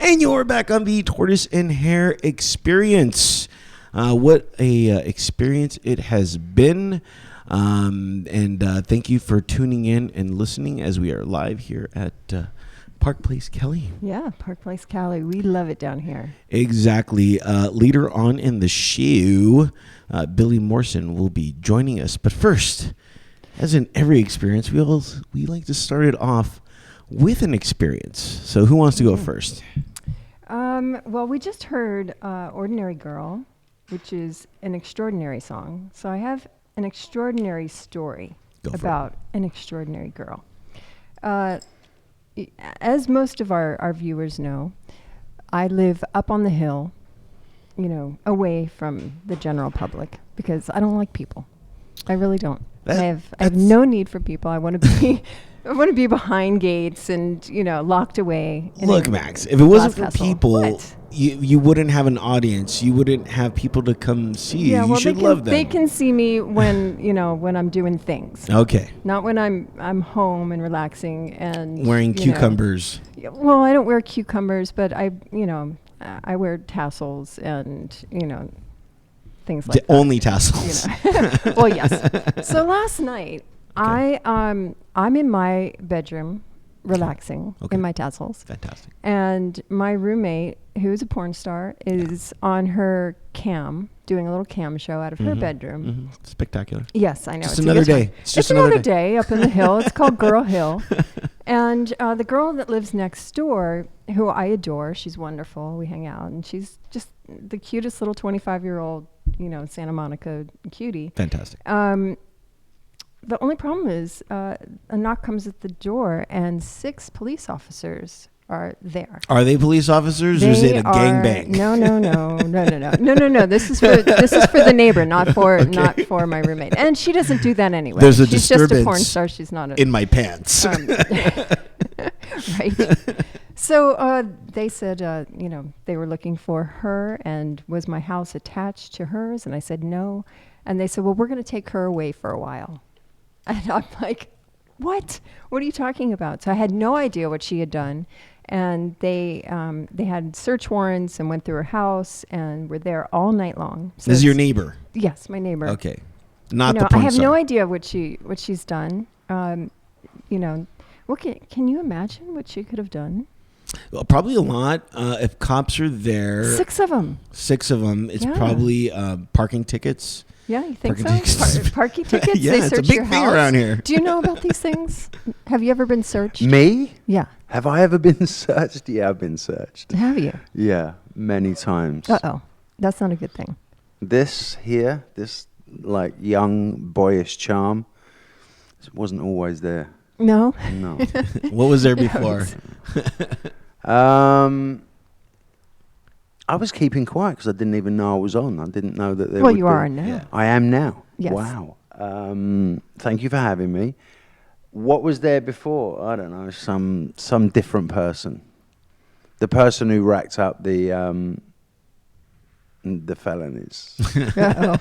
And you're back on the Tortoise and Hare experience. What a experience it has been. And thank you for tuning in and listening as we are live here at Park Place Cali. Yeah, Park Place Cali. We love it down here. Exactly. Later on in the show, Billy Morrison will be joining us. But first, as in every experience, we like to start it off with an experience. So who wants to go first? Well, we just heard Ordinary Girl, which is an extraordinary song. So I have an extraordinary story about an extraordinary girl. As most of our viewers know, I live up on the hill, away from the general public because I don't like people. I really don't. I have no need for people. I want to be behind gates and locked away. Look, Max, if it wasn't for people, you wouldn't have an audience. You wouldn't have people to come see you. You should love them. They can see me when when I'm doing things. Okay. Not when I'm home and relaxing and wearing cucumbers. Well, I don't wear cucumbers, but I wear tassels and things like that. Only tassels. Well, yes. So last night, okay. I'm in my bedroom relaxing in my tassels. Fantastic. And my roommate, who's a porn star, is on her cam, doing a little cam show out of her bedroom. Mm-hmm. Spectacular. Yes, I know. Just another day. It's another day up in the hill. It's called Girl Hill. And the girl that lives next door, who I adore, she's wonderful. We hang out, and she's just the cutest little 25-year-old, Santa Monica cutie. Fantastic. The only problem is a knock comes at the door, and 6 police officers are there. Are they police officers, or is it a gangbang? No. This is for the neighbor, not for my roommate. And she doesn't do that anyway. There's a She's disturbance just a porn star. She's not in my pants. Right. So they said, they were looking for her, and was my house attached to hers? And I said no. And they said, well, we're going to take her away for a while. And I'm like, what? What are you talking about? So I had no idea what she had done. And they had search warrants and went through her house and were there all night long. So this is your neighbor? Yes, my neighbor. Okay. Not the porn star. I have no idea what she's done. Can you imagine what she could have done? Well, probably a lot. If cops are there. 6 of them. 6 of them. It's probably parking tickets. Yeah, you think so? Parking tickets? Yeah, they it's search a big your thing house? around here. Do you know about these things? Have you ever been searched? Me? Yeah. Have I ever been searched? Yeah, I've been searched. Have you? Yeah, many times. Uh-oh. That's not a good thing. This here, this like young, boyish charm, wasn't always there. No? No. What was there before? I was keeping quiet because I didn't even know I was on. I didn't know that there Well, would you be. are now. Yeah. I am now. Yes. Wow. Thank you for having me. What was there before? I don't know. Some different person. The person who racked up the felonies. Uh-oh.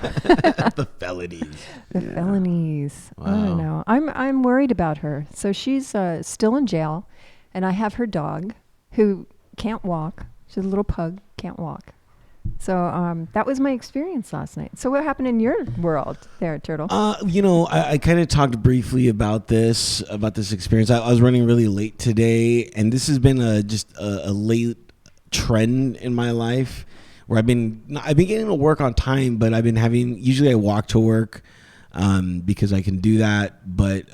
The felonies. The felonies. Wow. I don't know. I'm worried about her. So she's still in jail, and I have her dog who can't walk. She's a little pug, can't walk. So that was my experience last night. So what happened in your world there, Turtle? I kind of talked briefly about this experience. I was running really late today, and this has been just a late trend in my life where I've been getting to work on time, but usually I walk to work because I can do that. But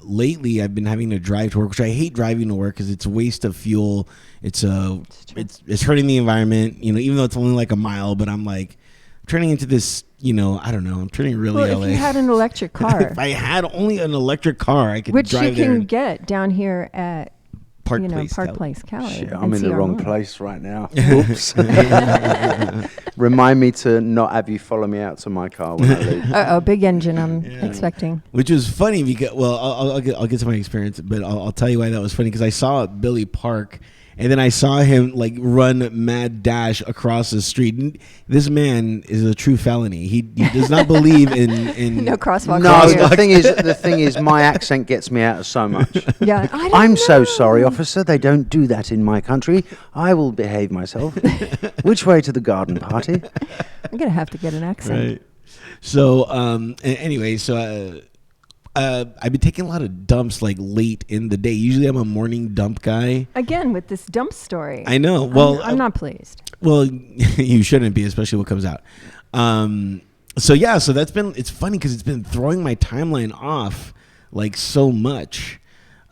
lately I've been having to drive to work, which I hate driving to work because it's a waste of fuel. It's hurting the environment, even though it's only like a mile, but I'm like turning into this, I don't know. I'm turning really LA. If you had an electric car. If I had only an electric car, I could which drive you there. can get down here at Park Place Cali. Shit, I'm in the wrong place right now. Oops. Remind me to not have you follow me out to my car when I leave. Uh-oh, big engine I'm expecting. Which was funny because, well, I'll get to my experience, but I'll tell you why that was funny because I saw Billy park And then I saw him like run mad dash across the street. This man is a true felony. He does not believe in No crosswalk. No, for you. the thing is, my accent gets me out of so much. Yeah, I don't I'm so know. sorry, officer. They don't do that in my country. I will behave myself. Which way to the garden party? I'm gonna have to get an accent. Right. So anyway, so I've been taking a lot of dumps like late in the day. Usually I'm a morning dump guy. Again with this dump story. I know. Well, I'm not pleased. Well, you shouldn't be, especially what comes out. So yeah, so it's funny because it's been throwing my timeline off like so much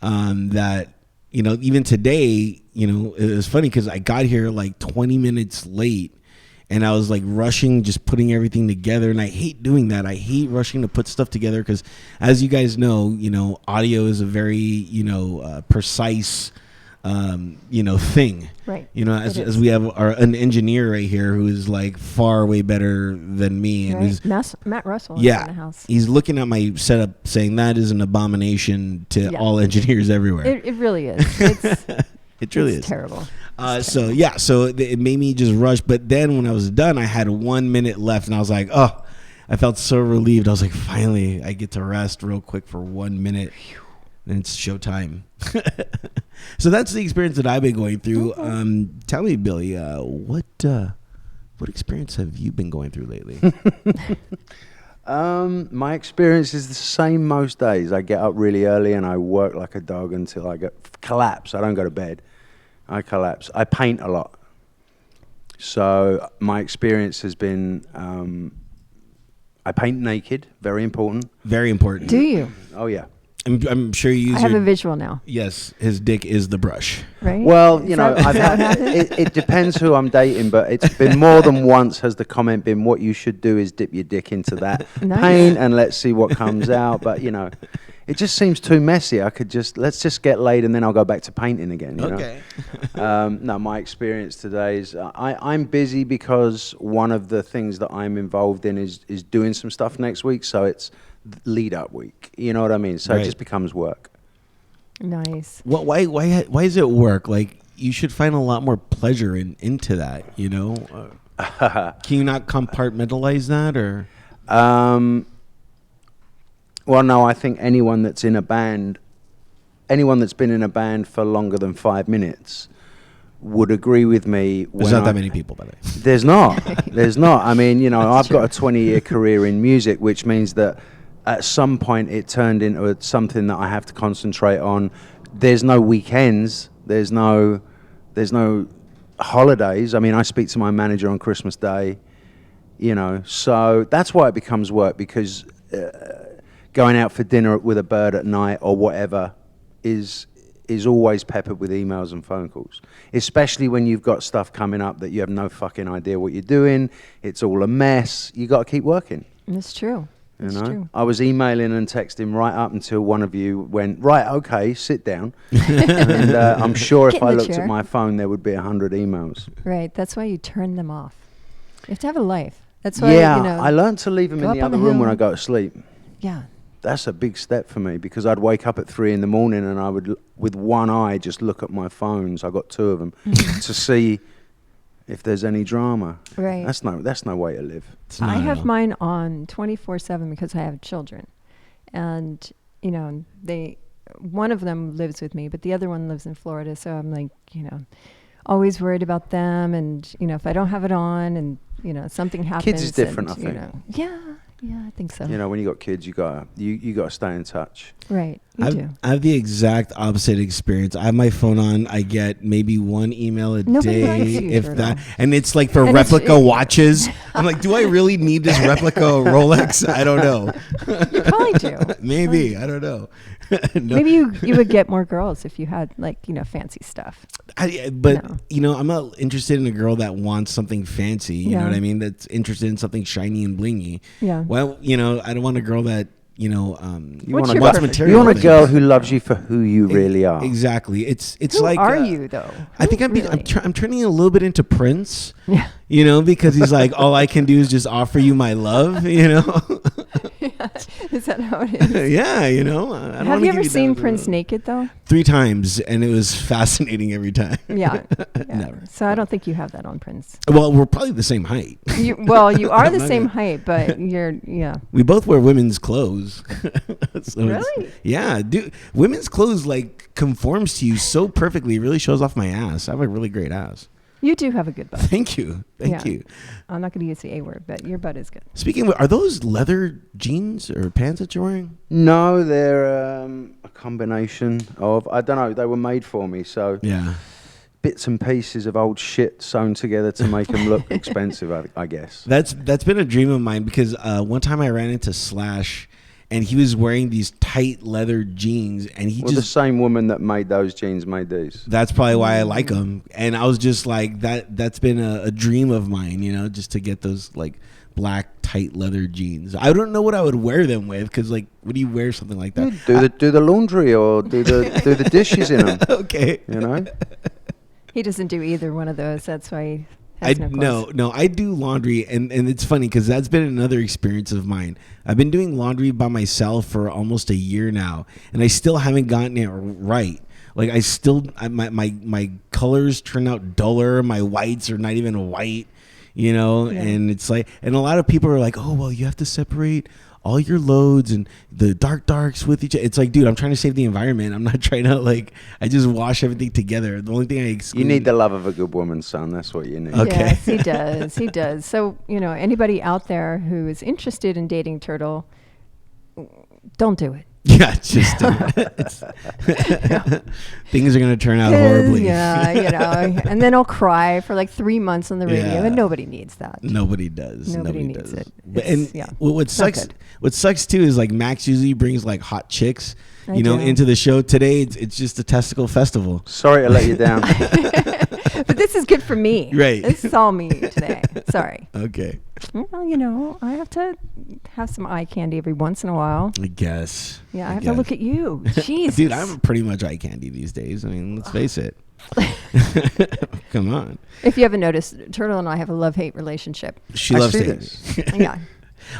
that, you know, even today, you know, it was funny because I got here like 20 minutes late and I was like rushing, just putting everything together. And I hate doing that. I hate rushing to put stuff together because, as you guys know, audio is a very, precise, thing. Right. As we have an engineer right here who is like far way better than me. And Right. is, Matt Russell is in the house. he's looking at my setup saying that is an abomination to Yeah. all engineers everywhere. It really is. It's, It really it's is terrible. So it made me just rush. But then when I was done, I had 1 minute left, and I was like, oh, I felt so relieved. I was like, finally, I get to rest real quick for 1 minute, and it's showtime. So that's the experience that I've been going through. Tell me, Billy, what experience have you been going through lately? My experience is the same most days. I get up really early and I work like a dog until I collapse. I don't go to bed. I collapse. I paint a lot. So my experience has been, I paint naked, very important. Very important. Do you? Oh, yeah. I'm sure you use I have a visual now. Yes, his dick is the brush. Right? Well, Is you know, that- is that what happened? it depends who I'm dating, but it's been more than once has the comment been, what you should do is dip your dick into that Nice. paint and let's see what comes out. But, it just seems too messy. Let's just get laid and then I'll go back to painting again. Okay. No, my experience today is I'm busy because one of the things that I'm involved in is doing some stuff next week. So it's lead up week. You know what I mean? So Right. it just becomes work. Nice. Why is it work? Like, you should find a lot more pleasure into that, Can you not compartmentalize that, or? Well, no, I think anyone that's in a band, anyone that's been in a band for longer than 5 minutes would agree with me. There's not that many people, by the way. There's not. There's not. I mean, I've got a 20-year career in music, which means that at some point it turned into something that I have to concentrate on. There's no weekends. There's no holidays. I mean, I speak to my manager on Christmas Day, so that's why it becomes work, because going out for dinner with a bird at night or whatever is always peppered with emails and phone calls, especially when you've got stuff coming up that you have no fucking idea what you're doing. It's all a mess. You got to keep working. It's true. It's true. I was emailing and texting right up until one of you went, right, okay, sit down. And I'm sure Get if in I the looked chair. at my phone, there would be 100 emails. Right. That's why you turn them off. You have to have a life. That's why, I learned to leave them go in up the on other the room when hill. I go to sleep. Yeah. That's a big step for me, because I'd wake up at 3 a.m. and I would, with one eye, just look at my phones. I got 2 of them to see if there's any drama. Right. That's no way to live. It's not I at have all. mine on 24/7 because I have children, and one of them lives with me, but the other one lives in Florida. So I'm like, always worried about them, and if I don't have it on, and something happens. Kids is different, and, I think. Yeah, I think so. When you got kids, you gotta stay in touch. Right, you do. I have the exact opposite experience. I have my phone on. I get maybe 1 email a Nobody day, likes you, if Turtle. that. And it's like for And it's- replica watches. I'm like, do I really need this replica Rolex? I don't know. You probably do. Maybe. I don't know. No. Maybe you would get more girls if you had fancy stuff. But I'm not interested in a girl that wants something fancy. You know Yeah. what I mean? That's interested in something shiny and blingy. Yeah. Well, I don't want a girl that You What's want your a wants girl, preference? material. you want a things. girl who loves you for who you really are. Exactly. It's Who like are you though? I think I'm Really? I'm turning a little bit into Prince. Yeah. You know, because he's like, all I can do is just offer you my love, you know? Yeah. Is that how it is? Yeah, you know. I don't Have wanna you give ever seen that- Prince naked though? 3 times, and it was fascinating every time. Yeah. Never. So I don't think you have that on Prince. Well, we're probably the same height. You are I'm the not same gonna- height, but yeah. We both wear women's clothes. So Really? yeah, dude. Women's clothes like conforms to you so perfectly. It really shows off my ass. I have a really great ass. You do have a good butt. Thank you. Thank Yeah. you. I'm not going to use the A word, but your butt is good. Speaking of, are those leather jeans or pants that you're wearing? No, they're a combination of, I don't know, they were made for me, so Yeah. bits and pieces of old shit sewn together to make them look expensive, I guess. That's been a dream of mine because one time I ran into Slash and he was wearing these tight leather jeans and he Well, the just same woman that made those jeans made these. that's probably why I like them. And I was just like that's been a dream of mine, you know, just to get those like black tight leather jeans. I don't know what I would wear them with because like what do you wear something like that? Do the laundry or do the dishes in them. Okay. You know? He doesn't do either one of those. That's why he has no clothes. no, I do laundry, and it's funny because that's been another experience of mine. I've been doing laundry by myself for almost a year now, and I still haven't gotten it right. Like my colors turn out duller. My whites are not even white, you know. Yeah. And it's like, and a lot of people are like, oh well, you have to separate all your loads and the darks with each other. It's like, dude, I'm trying to save the environment. I'm not trying to like, I just wash everything together. The only thing I exclude. You need the love of a good woman, son. That's what you need. Okay. Yes, he does. He does. So, anybody out there who is interested in dating Turtle, don't do it. Yeah, just things are gonna turn out horribly. Yeah, and then I'll cry for like 3 months on the radio, Yeah. and nobody needs that. Nobody does. Nobody needs does. it. But, It's- and yeah. what It's not sucks? good. What sucks too is like Max usually brings like hot chicks, I do. into the show. Today it's just a testicle festival. Sorry to let you down. But this is good for me. Right. This is all me today. Sorry. Okay, Well, I have to have some eye candy every once in a while. I guess. Yeah, I have to look at you. Jeez. Dude, I'm pretty much eye candy these days. I mean, let's face it. Come on. If you haven't noticed, Turtle and I have a love-hate relationship. She I loves see it. Yeah.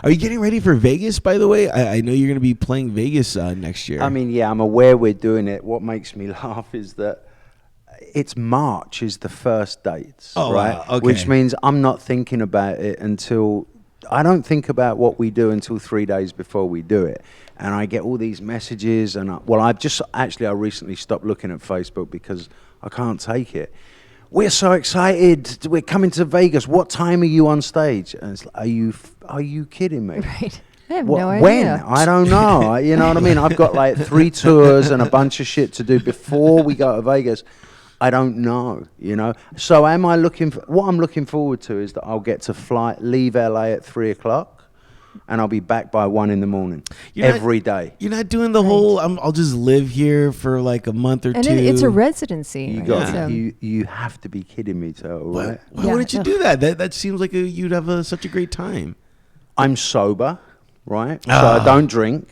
Are you getting ready for Vegas? By the way, I know you're going to be playing Vegas next year. I mean, yeah, I'm aware we're doing it. What makes me laugh is that it's March is the first dates, Oh, right? wow. Okay. Which means I'm not thinking about it until I don't think about what we do until 3 days before we do it. And I get all these messages and I recently stopped looking at Facebook because I can't take it. We're so excited. We're coming to Vegas. What time are you on stage? And it's like, are you kidding me? Right. I have What, no when? idea. I don't know. You know what I mean? I've got like 3 tours and a bunch of shit to do before we go to Vegas. I don't know, So what I'm looking forward to is that I'll get to leave LA at 3 o'clock and I'll be back by 1 in the morning every day. You're not doing the whole, I'll just live here for like a month or And two. it's a residency. You right? got So- you have to be kidding me, Turtle, right? Why Yeah. wouldn't you do that? That seems like you'd have such a great time. I'm sober, right? So Ah. I don't drink.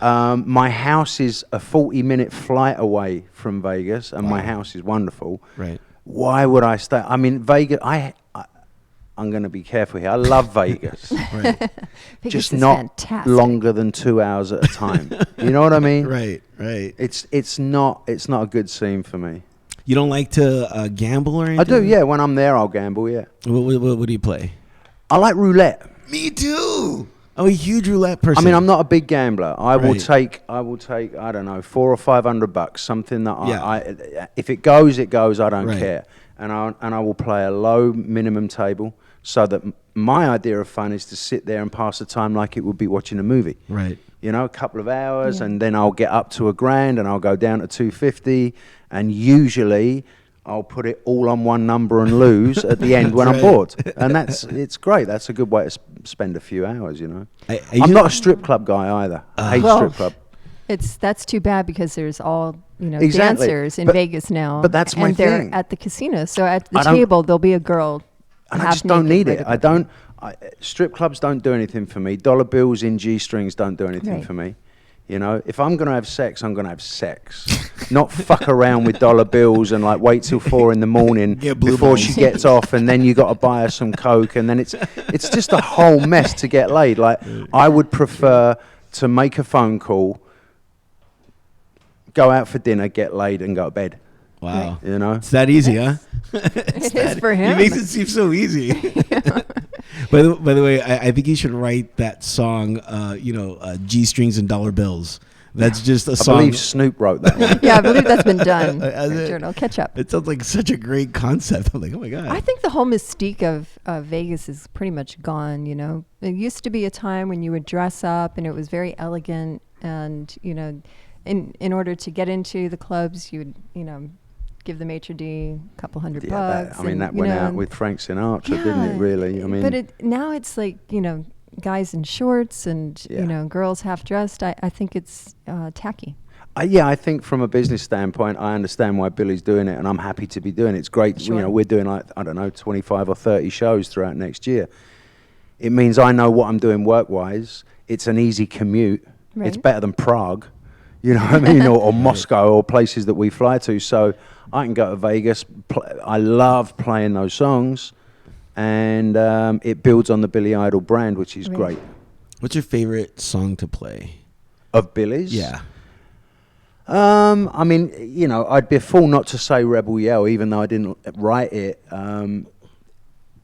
My house is a 40-minute flight away from Vegas, and my house is wonderful. Right. Why would I stay? I mean, Vegas. I'm going to be careful here. I love Vegas, Right. Vegas just is not fantastic. longer than 2 hours at a time. You know what I mean? Right. It's not a good scene for me. You don't like to gamble or anything? I do, yeah. When I'm there, I'll gamble. Yeah. What do you play? I like roulette. Me too. I'm a huge roulette person. I mean, I'm not a big gambler. I will Right. take. I don't know, $400 or $500, something that Yeah. I if it goes, it goes. I don't Right. care, and I will play a low minimum table so that my idea of fun is to sit there and pass the time like it would be watching a movie. Right. A couple of hours, Yeah. and then I'll get up to $1,000, and I'll go down to 250, and usually I'll put it all on one number and lose at the end when I'm Right. bored, and it's great. That's a good way to spend a few hours, I I'm not a strip club guy either. I hate Well, strip club. That's too bad because there's all Exactly. dancers in But- Vegas now. but that's my and they're thing. at the casino. So at the I don't- table there'll be a girl. And I half just don't naked, need ready it. to I go. don't. Strip clubs don't do anything for me. Dollar bills in G-strings don't do anything Right. for me. You know, if I'm going to have sex, I'm going to have sex. Not fuck around with dollar bills and like wait till 4 a.m. before she gets off, and then you got to buy her some Coke, and then it's just a whole mess to get laid. Like, I would prefer to make a phone call, go out for dinner, get laid, and go to bed. Wow. You know? It's that easy, huh? It is for him. He makes it seem so easy. By the way, I think he should write that song, G strings and dollar bills. That's just a song. I believe Snoop wrote that one. Yeah, I believe that's been done. Has it? Journal. Catch up. It sounds like such a great concept. I'm like, oh my God. I think the whole mystique of Vegas is pretty much gone, you know. It used to be a time when you would dress up and it was very elegant, and, you know, in order to get into the clubs, you would, you know, give the maitre d' a couple $100 bucks. That went out with Frank Sinatra, didn't it, really? I mean, but now it's like, you know, guys in shorts and, you know, girls half dressed. I think it's tacky. I think from a business standpoint, I understand why Billy's doing it, and I'm happy to be doing it. It's great. Sure. You know, we're doing 25 or 30 shows throughout next year. It means I know what I'm doing work-wise. It's an easy commute. Right. It's better than Prague, you know what I mean, or Moscow, or places that we fly to. So I can go to Vegas. I love playing those songs, and it builds on the Billy Idol brand, which is great. What's your favorite song to play? Of Billy's? Yeah. I mean, you know, I'd be a fool not to say Rebel Yell, even though I didn't write it.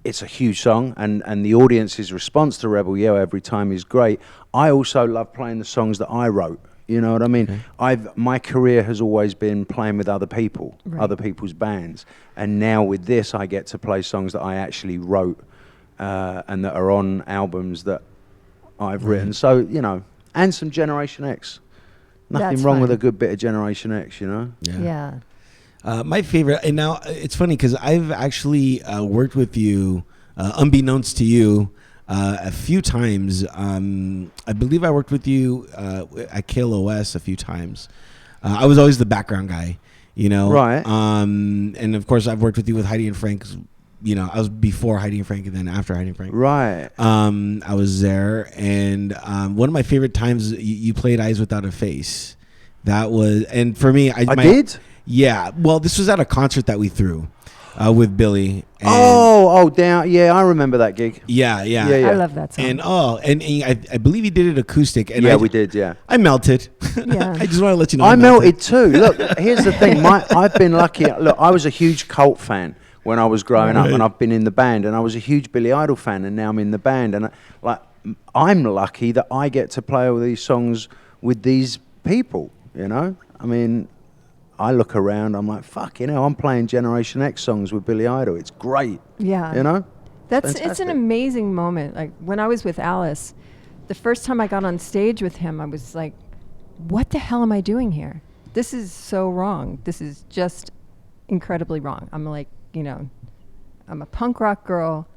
It's a huge song, and the audience's response to Rebel Yell every time is great. I also love playing the songs that I wrote. You know what I mean? Okay. My career has always been playing with other people, other people's bands, and now with this, I get to play songs that I actually wrote and that are on albums that I've written. So, you know, and some Generation X. Nothing wrong with a good bit of Generation X, you know? Yeah. My favorite, and now it's funny because I've actually worked with you, unbeknownst to you, a few times. I believe I worked with you at KLOS a few times. I was always the background guy, you know? Right. And of course, I've worked with you with Heidi and Frank. You know, I was before Heidi and Frank and then after Heidi and Frank. Right. I was there, and one of my favorite times you played Eyes Without a Face. That was, and for me, I did? Yeah. Well, this was at a concert that we threw with Billy. And down. Yeah, I remember that gig. Yeah. I love that song. And I believe he did it acoustic. And we did. Yeah. I melted. Yeah. I just want to let you know. I melted too. Look, here's the thing. I've been lucky. Look, I was a huge Cult fan when I was growing up, and I've been in the band, and I was a huge Billy Idol fan, and now I'm in the band, and I'm lucky that I get to play all these songs with these people. You know, I mean, I look around, I'm like, fuck, you know, I'm playing Generation X songs with Billy Idol. It's great. Yeah. You know? It's an amazing moment. Like, when I was with Alice, the first time I got on stage with him, I was like, what the hell am I doing here? This is so wrong. This is just incredibly wrong. I'm like, you know, I'm a punk rock girl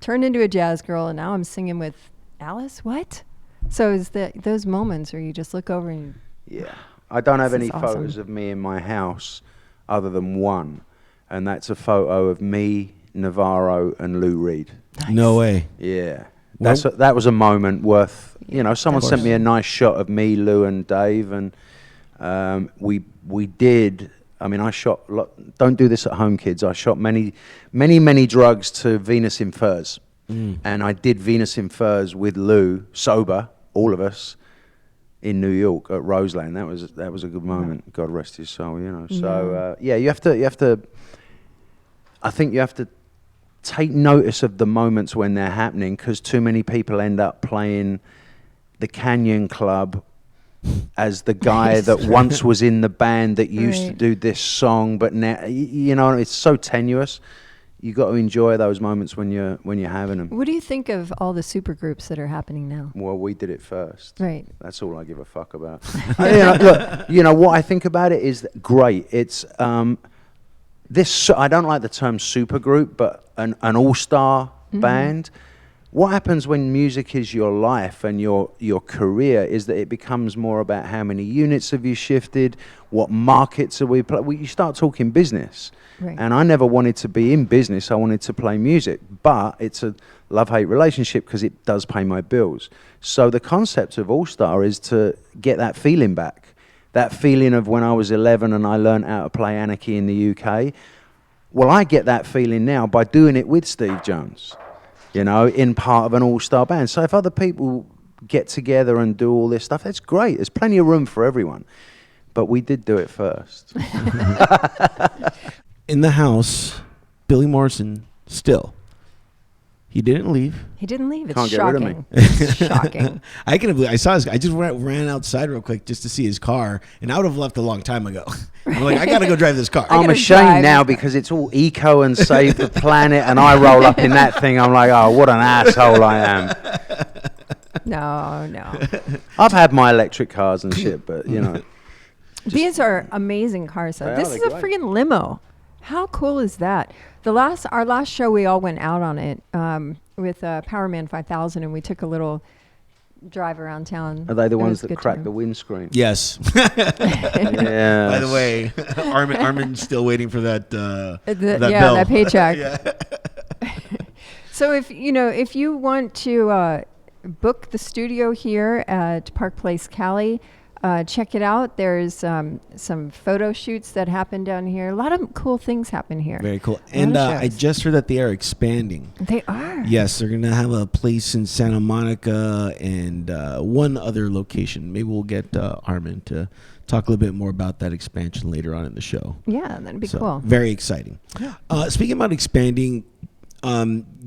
turned into a jazz girl, and now I'm singing with Alice? What? So is those moments where you just look over and... Yeah. I don't have any awesome. photos of me in my house other than one, and that's a photo of me, Navarro, and Lou Reed. Nice. No way. Yeah. That was a moment worth, you know, someone sent me a nice shot of me, Lou, and Dave, and we did... I mean, I shot... Don't do this at home, kids. I shot many drugs to Venus in Furs. And I did Venus in Furs with Lou, sober, all of us, in New York at Roseland. That was a good moment. God rest his soul, you know. So, you have to... I think you have to take notice of the moments when they're happening, because too many people end up playing the Canyon Club as the guy that once was in the band that used to do this song, but now, you know, it's so tenuous. You got to enjoy those moments when you're having them. What do you think of all the super groups that are happening now? Well, we did it first. Right. That's all I give a fuck about. Look, you know what I think about it is great. It's this. I don't like the term super group, but an all-star band. what happens when music is your life and your career is that it becomes more about how many units have you shifted, what markets are we playing. You start talking business. Right. And I never wanted to be in business. I wanted to play music. But it's a love-hate relationship because it does pay my bills. So the concept of All Star is to get that feeling back. That feeling of when I was 11 and I learned how to play Anarchy in the UK. Well, I get that feeling now by doing it with Steve Jones, you know, in part of an all-star band. So if other people get together and do all this stuff, that's great. There's plenty of room for everyone. But we did do it first. In the house, Billy Morrison still. He didn't leave. He didn't leave. It's Can't get shocking. rid of me. It's shocking. I can believe I saw his. I just ran outside real quick just to see his car, and I would have left a long time ago. I'm like, I gotta go drive this car. I'm gotta ashamed drive. now because it's all eco and save the planet, and I roll up in that thing. I'm like, oh, what an asshole I am. No. I've had my electric cars and shit, but you know. These are amazing cars, though. They This are, is they're a great. freaking limo. How cool is that? Our last show, we all went out on it with Powerman 5000, and we took a little drive around town. Are they the It ones was that good crack time. the windscreen? Yes. Yeah. By the way, Armin's still waiting for that. That yeah, bill. that paycheck. Yeah. So if you want to book the studio here at Park Place Cali, check it out. There's some photo shoots that happen down here. A lot of cool things happen here. Very cool. A lot And of I shows. just heard that they are expanding. They are. Yes, they're going to have a place in Santa Monica and one other location. Maybe we'll get Armin to talk a little bit more about that expansion later on in the show. Yeah, that'd be So, cool. very exciting. Yeah. Speaking about expanding,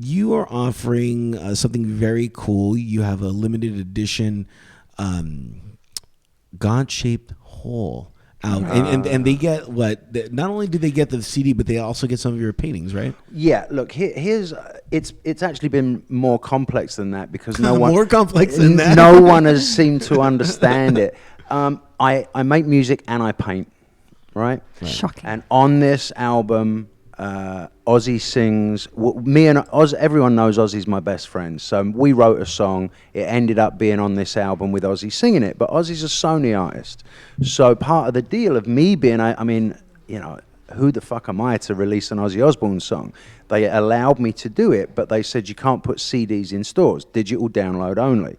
you are offering something very cool. You have a limited edition God-shaped hole out, and they get what? Not only do they get the CD, but they also get some of your paintings, right? Yeah, look, here's it's actually been more complex than that because no one More complex than that. No one has seemed to understand it. I make music and I paint, right? Shocking. And on this album, Ozzy sings. Me and Oz, everyone knows Ozzy's my best friend. So we wrote a song. It ended up being on this album with Ozzy singing it. But Ozzy's a Sony artist. So part of the deal of me being, I mean, you know, who the fuck am I to release an Ozzy Osbourne song? They allowed me to do it, but they said you can't put CDs in stores, digital download only.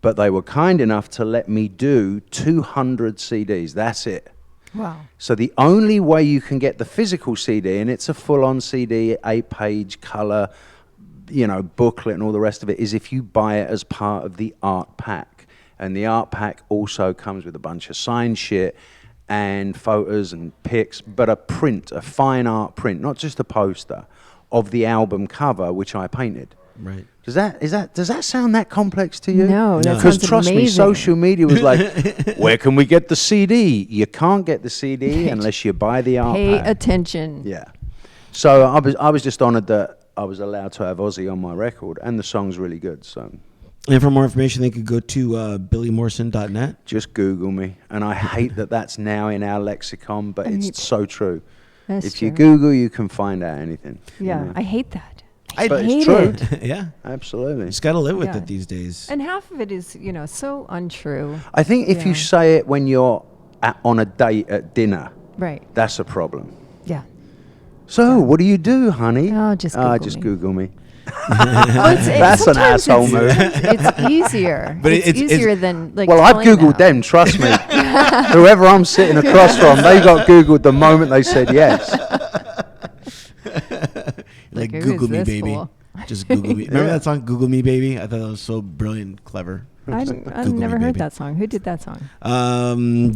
But they were kind enough to let me do 200 CDs. That's it. Wow. So the only way you can get the physical CD, and it's a full-on CD, 8-page color, you know, booklet and all the rest of it, is if you buy it as part of the art pack. And the art pack also comes with a bunch of signed shit and photos and pics, but a print, a fine art print, not just a poster, of the album cover, which I painted. Right. Does that sound that complex to you? No, that Because sounds trust me, amazing. social media was like, where can we get the CD? You can't get the CD unless you buy the art Pay pack. attention. Yeah. So I was just honored that I was allowed to have Ozzy on my record, and the song's really good. So And for more information, they could go to billymorrison.net. just Google me, and I hate that that's now in our lexicon, but it's so true. That's If you true. Google, you can find out anything. you Yeah, know. I hate that. But it's hate true. it. Yeah. Absolutely. Just got to live with Yeah. it these days. And half of it is, so untrue. I think if you Yeah. say it when you're on a date at dinner, Right. that's a problem. Yeah. So, what do you do, honey? Oh, just Google just me. Google me. That's an asshole move. It's easier. But it's it's- easier than like. Well, I've telling Googled them, trust me. Whoever I'm sitting across from, they got Googled the moment they said yes. Like, who Google is me, this baby. fool? Just Google me. Remember that song, Google Me, Baby? I thought that was so brilliant, clever. I've Google never me, heard baby. that song. Who did that song?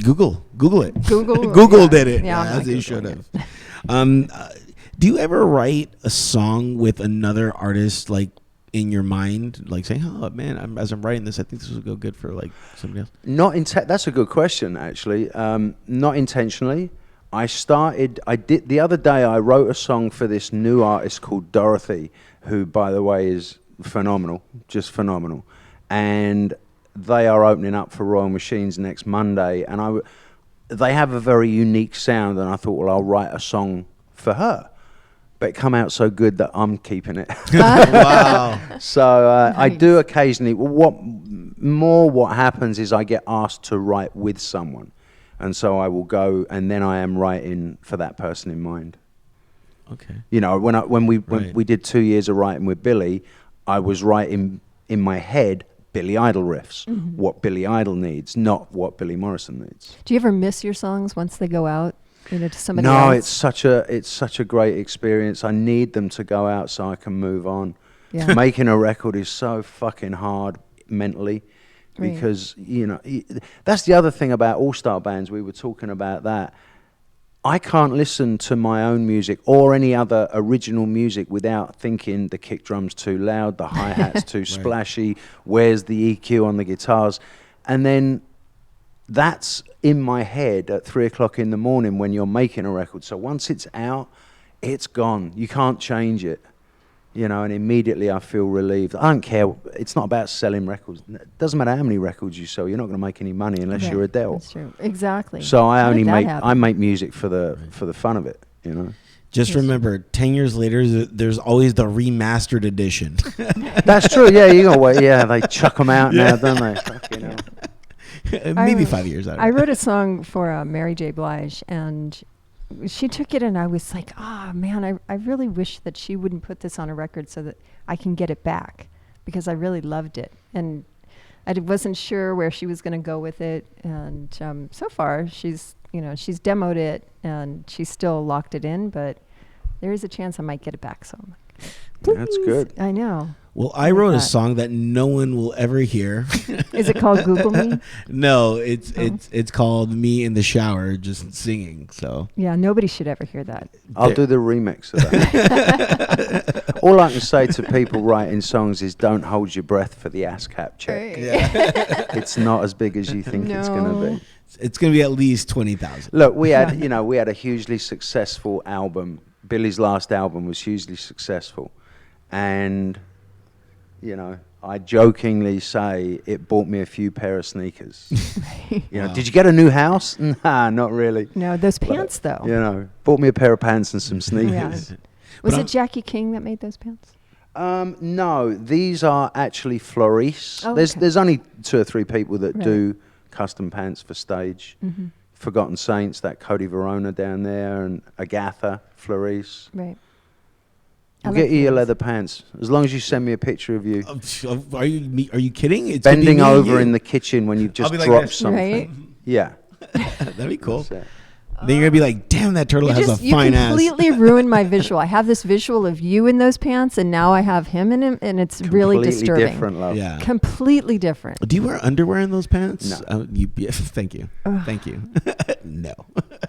Google it. Google. Google yeah. did it. Yeah, I'm not as they Googling should it. have. Do you ever write a song with another artist, like, in your mind, like saying, "Oh man, as I'm writing this, I think this will go good for like somebody else"? That's a good question, actually. Not intentionally. I did the other day. I wrote a song for this new artist called Dorothy, who, by the way, is phenomenal, just phenomenal. And they are opening up for Royal Machines next Monday, and they have a very unique sound. And I thought, well, I'll write a song for her. but it come out so good that I'm keeping it. Wow. So I Nice. do occasionally. What happens is I get asked to write with someone, and so I will go, and then I am writing for that person in mind. Okay. You know, when Right. we did 2 years of writing with Billy, I was writing in my head Billy Idol riffs, what Billy Idol needs, not what Billy Morrison needs. Do you ever miss your songs once they go out, to somebody No, else? it's such a great experience. I need them to go out so I can move on. Yeah. Making a record is so fucking hard mentally, Right. because that's the other thing about all-star bands. We were talking about that. I can't listen to my own music or any other original music without thinking the kick drum's too loud, the hi-hat's too splashy, where's the EQ on the guitars? And then that's in my head at 3 o'clock in the morning when you're making a record. So once it's out, it's gone. You can't change it. And immediately I feel relieved. I don't care. It's not about selling records. It doesn't matter how many records you sell. You're not going to make any money unless Right. you're Adele. That's true. Exactly. So I How only did that make happen? music for the fun of it. Just Yes. remember, 10 years later, there's always the remastered edition. That's true. Yeah, you got to wait. Yeah, they chuck them out now, don't they? Fucking hell. Maybe I- 5 years. I I don't know. wrote a song for Mary J. Blige, and she took it, and I was like, man, I really wish that she wouldn't put this on a record so that I can get it back, because I really loved it. And wasn't sure where she was going to go with it. And so far, she's demoed it, and she's still locked it in, but there is a chance I might get it back. So I'm like, That's "Please." good. I know. Well, I like wrote a that. song that no one will ever hear. Is it called Google Me? No, it's Oh. it's called Me in the Shower just singing. So Yeah, nobody should ever hear that. I'll do the remix of that. All I can say to people writing songs is don't hold your breath for the ASCAP check. It's not as big as you think it's going to No. be. it's going to be at least 20,000. Look, we had, Yeah. we had a hugely successful album. Billy's last album was hugely successful. And, I jokingly say it bought me a few pair of sneakers. Wow. Did you get a new house? Nah, not really. No, those But, pants, though. bought me a pair of pants and some sneakers. Was But it I'm- Jackie King that made those pants? No, these are actually Floris. Oh, There's okay. there's only 2 or 3 people that Right. do custom pants for stage. Mm-hmm. Forgotten Saints, that Cody Verona down there, and Agatha Floris. Right. I We'll like get you your those. leather pants as long as you send me a picture of you Are you kidding? It's gonna be bending me and over you. in the kitchen when you've I'll just be like dropped this. something. Right? Yeah, That'd be cool. that's it. Then you're gonna be like, "Damn, that turtle has a You fine ass." completely ruined my visual. I have this visual of you in those pants, and now I have him in him, and it's really Completely disturbing. different, love. Yeah. Completely different. Do you wear underwear in those pants? No. Thank you. Thank you. No.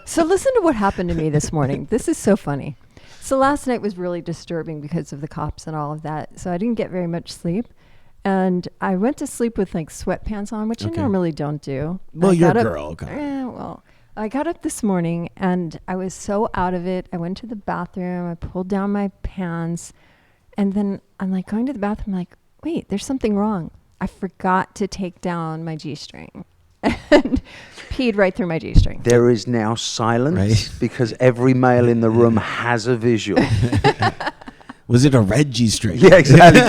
So listen to what happened to me this morning. This is so funny. So last night was really disturbing because of the cops and all of that. So I didn't get very much sleep. And I went to sleep with like sweatpants on, which Okay. I normally don't do. Well, I you're a got up- girl, come on. Well, I got up this morning and I was so out of it. I went to the bathroom. I pulled down my pants. And then I'm like going to the bathroom, like, wait, there's something wrong. I forgot to take down my G-string and peed right through my G-string. There is now silence Right. because every male in the room has a visual. Was it a red G string? Yeah, exactly.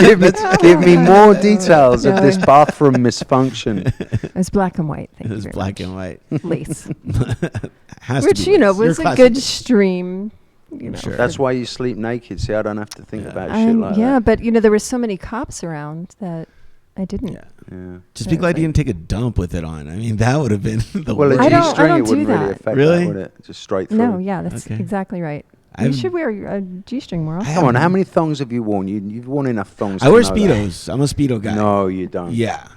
Give me more details of No. this bathroom misfunction. It was black and white. Thank It you was very black much. and white. Lace. Has Which, to be you know, lace. You're was a classy. good stream. Sure. That's why you sleep naked. See, I don't have to think Yeah. about shit like yeah, that. but you know, there were so many cops around that I didn't. Yeah. Yeah. Just be It was glad like- you didn't take a dump with it on. I mean, that would have been the Well, a worst. I don't- G-string, I it don't wouldn't do really that. affect Really? that, would it? Just straight through. No, yeah, that's Okay. exactly right. I've- You should wear a G-string more often. Come on, how many thongs have you worn? You've worn enough thongs. I to wear know that. Speedos. I'm a Speedo guy. No, you don't. Yeah.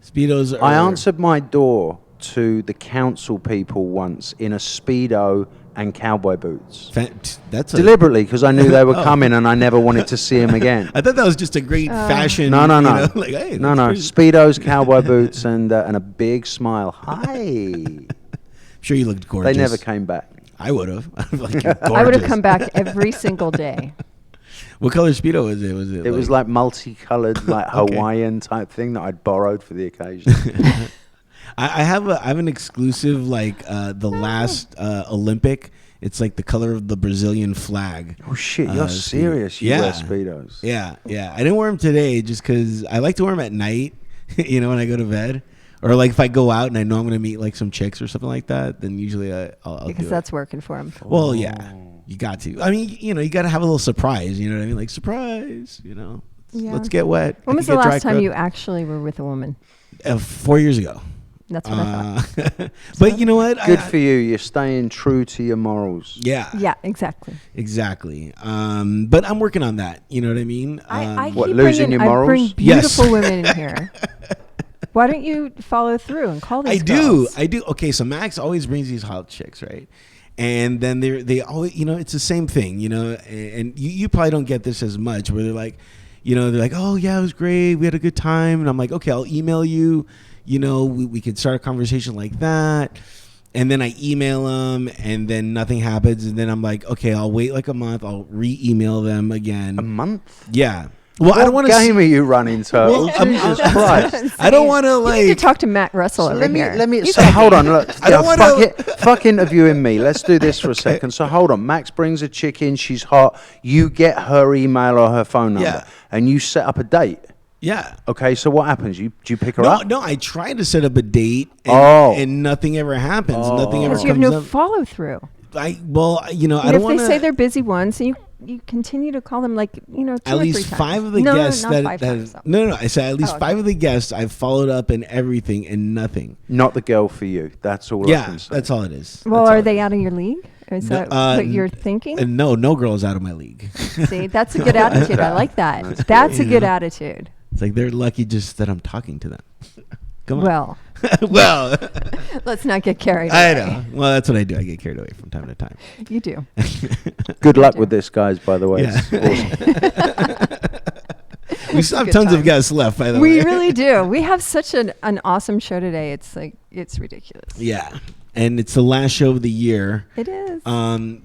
Speedos are. I answered my door to the council people once in a Speedo and cowboy boots. That's a. Deliberately, because I knew they were Oh. coming and I never wanted to see them again. I thought that was just a great fashion. No, no, you no. know, like, hey, No, that's no. pretty- Speedos, cowboy boots, and a big smile. Hi. I'm sure you looked gorgeous. They never came back. I would have. Like, you're I would have gorgeous. come back every single day. What color Speedo was it? Was it? It was like multicolored, like Okay. Hawaiian type thing that I'd borrowed for the occasion. I have an exclusive like the last Olympic. It's like the color of the Brazilian flag. Oh shit, you're serious. You wear Speedos. Yeah. I didn't wear them today just because I like to wear them at night, you know, when I go to bed. Or like if I go out and I know I'm going to meet like some chicks or something like that, then usually I'll Because do that's working for him. Well, yeah, you got to. I mean, you know, you got to have a little surprise. You know what I mean? Like surprise. You know, let's get wet. When was the last time you actually were with a woman? 4 years ago. That's what I thought. But you know what? Good for you. You're staying true to your morals. Yeah. Yeah, exactly. But I'm working on that. You know what I mean? I What, keep losing your morals? I bring Yes. beautiful women in here. Why don't you follow through and call these girls? I do. Okay, so Max always brings these hot chicks, right? And then they always, you know, it's the same thing, you know, and you probably don't get this as much where they're like, you know, they're like, oh yeah, it was great. We had a good time. And I'm like, okay, I'll email you, you know, we could start a conversation like that. And then I email them and then nothing happens. And then I'm like, okay, I'll wait like a month. I'll re-email them again. A month? Yeah. Well, what I don't want to. Game are you running, Turtle? Jesus Christ! I don't want to like. You need to talk to Matt Russell over here. Let me. So hold on. Look, I don't wanna- fuck interviewing me. Let's do this for a second. So hold on. Max brings a chick in. She's hot. You get her email or her phone number, Yeah. and you set up a date. Yeah. Okay. So what happens? Do you pick her No, up? no. I tried to set up a date, and, and nothing ever happens. Nothing ever Because you have comes no up. follow through. You know, I And don't if want they say they're busy once, and you continue to call them like, you know, 2 at or 3 least times. 5 of the No, guests not that, 5 that times, though. no, I said at least Oh, okay. 5 of the guests I've followed up and everything and nothing. Not the girl for you. That's all. I Yeah, can say. that's all it is. Well, That's all are it they is. out of your league? Is No, that what you're thinking? No girls out of my league. See, that's a good attitude. I like that. That's a You good know? attitude. It's like they're lucky just that I'm talking to them. Come on. Well, Well, let's not get carried I away. know. Well, that's what I do. I get carried away from time to time. You do. Good luck with this, guys. By the way, Yeah. It's awesome. We still have good tons of time. guests left, by the way. We really do. We have such an awesome show today. It's like, it's ridiculous. Yeah. And it's the last show of the year. It is.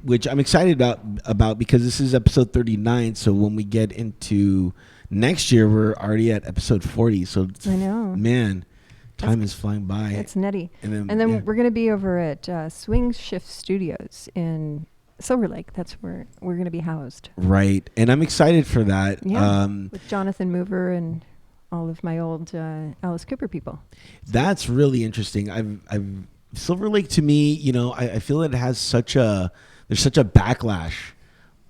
Which I'm excited about because this is episode 39. So when we get into next year, we're already at episode 40. So I know. Man, time is flying by. It's nutty. And And then yeah. we're going to be over at Swing Shift Studios in Silver Lake. That's where we're going to be housed. Right. And I'm excited for that. Yeah. With Jonathan Mover and all of my old Alice Cooper people. That's really interesting. I've Silver Lake to me, you know, I feel it has there's such a backlash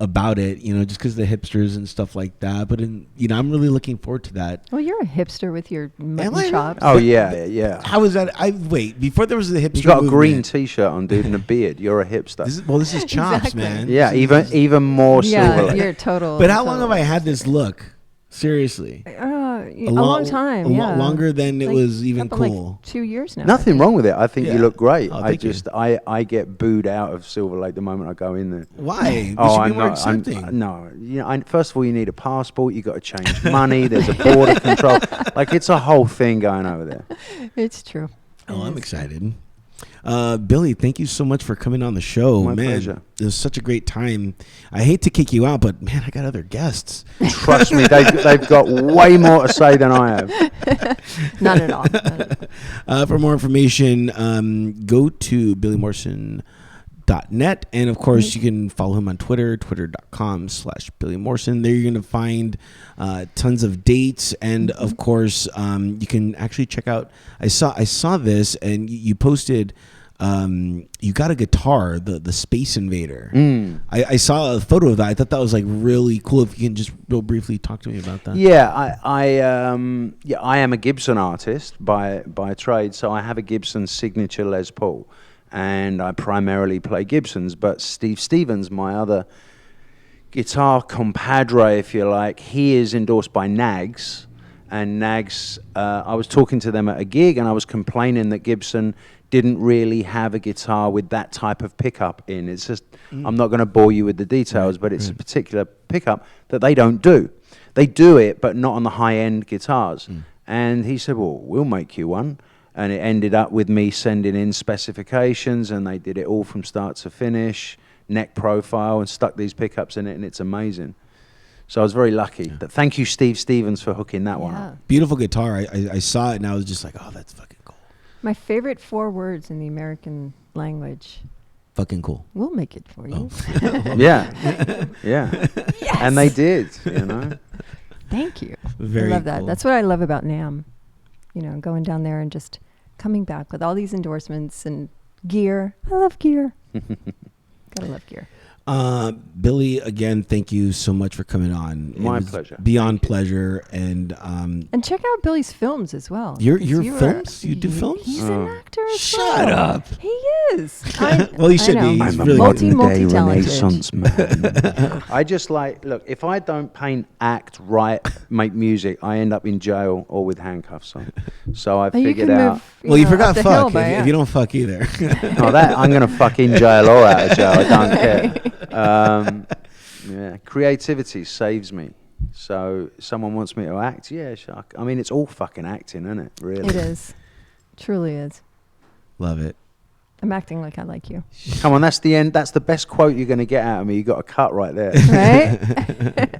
about it, you know, just because the hipsters and stuff like that. But I'm really looking forward to that. Well, you're a hipster with your Am mutton I? chops. Oh yeah. How is that? Wait, before there was the hipster You got a green movement, T-shirt on, dude, and a beard. You're a hipster. this is chops, Exactly. man. Yeah, even more Silver Yeah, Lake. you're a total. But how long have I had this look? Seriously. A long time. Yeah. Longer than it Like, was even couple, cool. Like 2 years now. Nothing wrong with it. I think Yeah. you look great. Oh, I thank you. just I get booed out of Silver Lake the moment I go in there. Why? We Oh, should I'm be more not. accepting. No, you know. First of all, you need a passport. You got to change money. There's a border control. Like it's a whole thing going over there. It's true. Oh, I'm excited. Billy, thank you so much for coming on the show. My Man, pleasure. it was such a great time. I hate to kick you out, but man, I got other guests. Trust me, they've got way more to say than I have. Not at all. For more information, go to billymorrison.net. And of course, you can follow him on Twitter, twitter.com/Billy Morrison. There you're going to find tons of dates. And of course, you can actually check out, I saw this and you posted, you got a guitar, the Space Invader. I saw a photo of that. I thought that was like really cool. If you can just real briefly talk to me about that. Yeah, I am a Gibson artist by trade, so I have a Gibson signature Les Paul, and I primarily play Gibsons. But Steve Stevens, my other guitar compadre, if you like, he is endorsed by Nags, and Nags. I was talking to them at a gig, and I was complaining that Gibson didn't really have a guitar with that type of pickup in. It's just, I'm not going to bore you with the details, but it's a particular pickup that they don't do. They do it, but not on the high-end guitars. And he said, well, we'll make you one. And it ended up with me sending in specifications, and they did it all from start to finish, neck profile, and stuck these pickups in it, and it's amazing. So I was very lucky. Thank you, Steve Stevens, for hooking that one up. Beautiful guitar. I saw it and I was just like, oh, that's fucking cool. My favorite 4 words in the American language fucking cool. We'll make it for you. Oh. Yeah. Yeah. Yes! And they did, you know. Thank you. Very I love that. cool. That's what I love about NAMM. You know, going down there and just coming back with all these endorsements and gear. I love gear. Gotta love gear. Billy, again, thank you so much for coming on. My It was pleasure. Beyond Thank you. pleasure. And And check out Billy's films as well. Your 'cause you films? You do films? He's an actor as Shut well. up. He is. Well, he should I know. be. He's I'm a really modern multi day talented. Renaissance man. I just look, if I don't paint, act, write, make music, I end up in jail or with handcuffs on. So I But you figured can out, move, Well, you know, forgot up the hill fuck. by If you don't fuck either. oh, that I'm going to fuck in jail or out of jail. I don't care. Yeah, creativity saves me. So someone wants me to act, yeah, sure. I mean, it's all fucking acting, isn't it? Really. It is. Truly is. Love it. I'm acting like I like you. Come on, that's the end. That's the best quote you're going to get out of me. You got a cut right there. Right?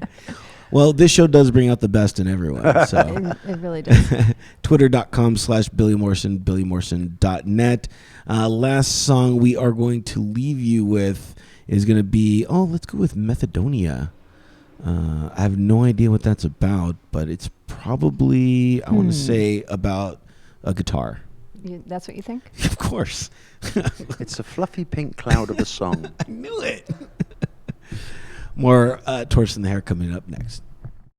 Well, this show does bring out the best in everyone. So It really does. Twitter.com/Billy Morrison, BillyMorrison.net. Last song we are going to leave you with is going to be, let's go with Methodonia. I have no idea what that's about, but it's probably, I want to say, about a guitar. That's what you think? Of course. It's a fluffy pink cloud of a song. I knew it. More Tortoise the Hare coming up next.